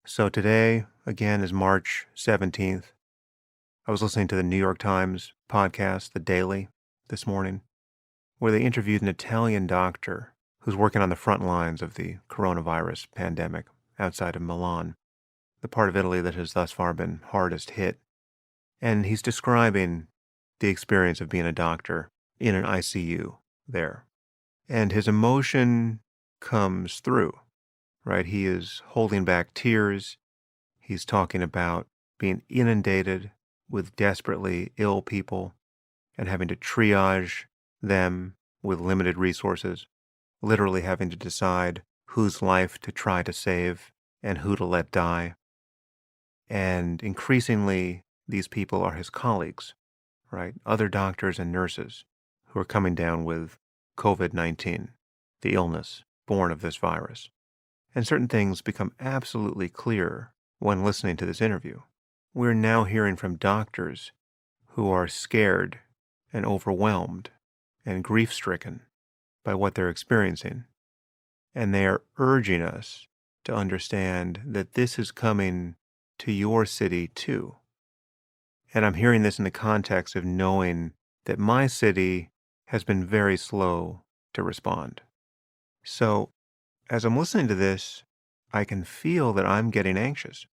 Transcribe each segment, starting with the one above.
So today, again, is March 17th. I was listening to the New York Times podcast, The Daily, this morning, where they interviewed an Italian doctor who's working on the front lines of the coronavirus pandemic outside of Milan, the part of Italy that has thus far been hardest hit. And he's describing the experience of being a doctor in an ICU there. And his emotion comes through, right? He is holding back tears. He's talking about being inundated with desperately ill people and having to triage them with limited resources, literally having to decide whose life to try to save and who to let die. And increasingly, these people are his colleagues, right? Other doctors and nurses who are coming down with COVID-19, the illness born of this virus. And certain things become absolutely clear when listening to this interview. We're now hearing from doctors who are scared and overwhelmed and grief-stricken by what they're experiencing. And they are urging us to understand that this is coming to your city too. And I'm hearing this in the context of knowing that my city has been very slow to respond. So as I'm listening to this, I can feel that I'm getting anxious.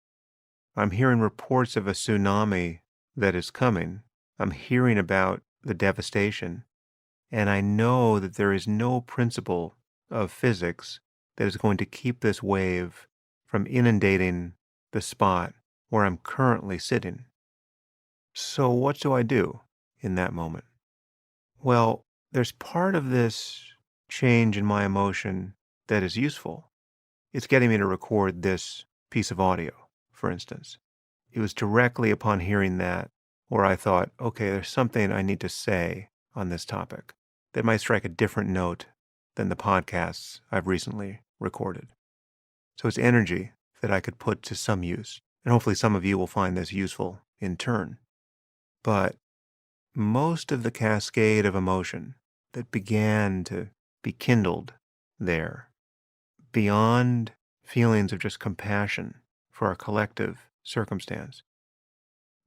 I'm hearing reports of a tsunami that is coming. I'm hearing about the devastation. And I know that there is no principle of physics that is going to keep this wave from inundating the spot where I'm currently sitting. So what do I do in that moment? Well, there's part of this change in my emotion that is useful. It's getting me to record this piece of audio, for instance. It was directly upon hearing that where I thought, okay, there's something I need to say on this topic that might strike a different note than the podcasts I've recently recorded. So it's energy that I could put to some use, and hopefully some of you will find this useful in turn. But most of the cascade of emotion that began to be kindled there, beyond feelings of just compassion for our collective circumstance,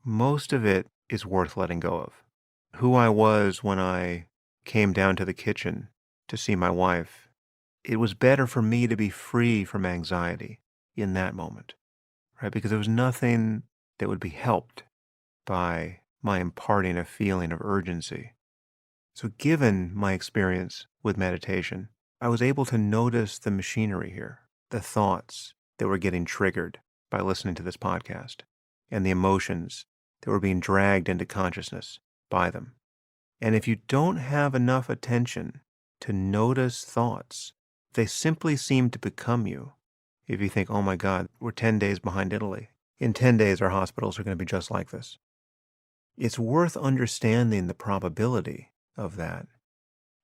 most of it is worth letting go of. Who I was when I came down to the kitchen to see my wife, it was better for me to be free from anxiety in that moment, right? Because there was nothing that would be helped by my imparting a feeling of urgency. So given my experience with meditation, I was able to notice the machinery here, the thoughts that were getting triggered by listening to this podcast, and the emotions that were being dragged into consciousness by them. And if you don't have enough attention to notice thoughts, they simply seem to become you. If you think, oh my God, we're 10 days behind Italy. In 10 days, our hospitals are going to be just like this. It's worth understanding the probability of that.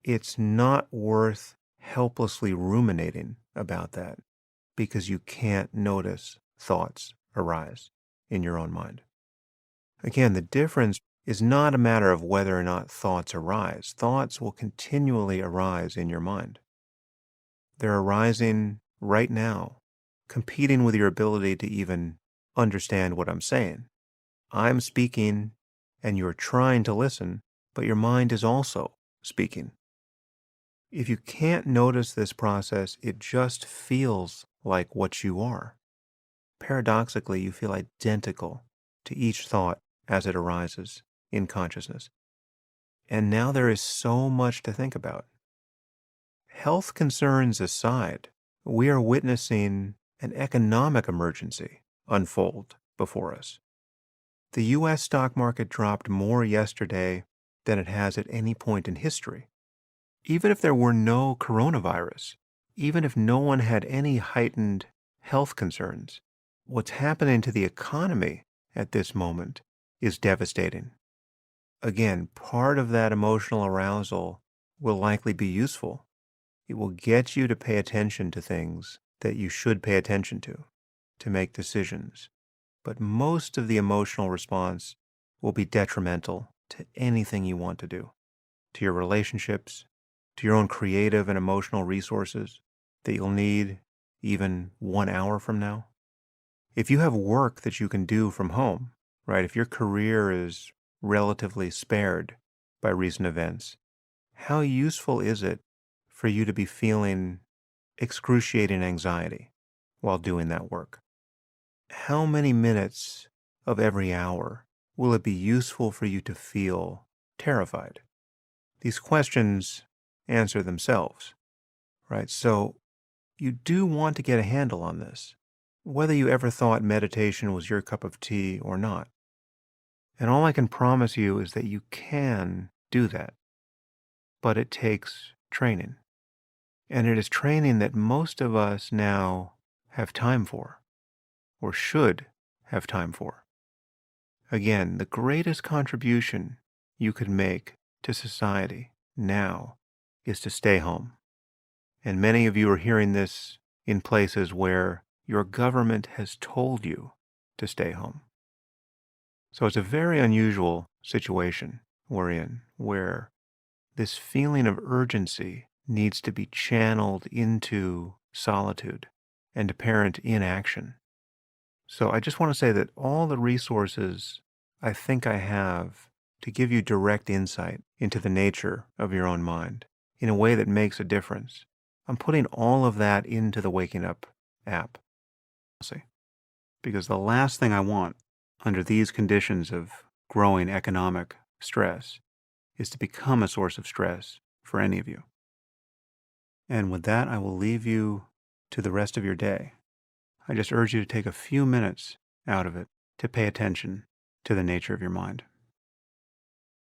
It's not worth helplessly ruminating about that because you can't notice thoughts arise in your own mind. Again, the difference is not a matter of whether or not thoughts arise. Thoughts will continually arise in your mind. They're arising right now, competing with your ability to even understand what I'm saying. I'm speaking and you're trying to listen, but your mind is also speaking. If you can't notice this process, it just feels like what you are. Paradoxically, you feel identical to each thought as it arises in consciousness. And now there is so much to think about. Health concerns aside, we are witnessing an economic emergency unfold before us. The U.S. stock market dropped more yesterday than it has at any point in history. Even if there were no coronavirus, even if no one had any heightened health concerns, what's happening to the economy at this moment is devastating. Again, part of that emotional arousal will likely be useful. It will get you to pay attention to things that you should pay attention to make decisions. But most of the emotional response will be detrimental to anything you want to do, to your relationships, to your own creative and emotional resources that you'll need even 1 hour from now. If you have work that you can do from home, right? If your career is relatively spared by recent events, how useful is it for you to be feeling excruciating anxiety while doing that work? How many minutes of every hour will it be useful for you to feel terrified? These questions answer themselves, right? So you do want to get a handle on this, whether you ever thought meditation was your cup of tea or not. And all I can promise you is that you can do that, but it takes training. And it is training that most of us now have time for, or should have time for. Again, the greatest contribution you could make to society now is to stay home. And many of you are hearing this in places where your government has told you to stay home. So it's a very unusual situation we're in, where this feeling of urgency needs to be channeled into solitude and apparent inaction. So I just want to say that all the resources I think I have to give you direct insight into the nature of your own mind in a way that makes a difference, I'm putting all of that into the Waking Up app. See, because the last thing I want under these conditions of growing economic stress is to become a source of stress for any of you. And with that, I will leave you to the rest of your day. I just urge you to take a few minutes out of it to pay attention to the nature of your mind.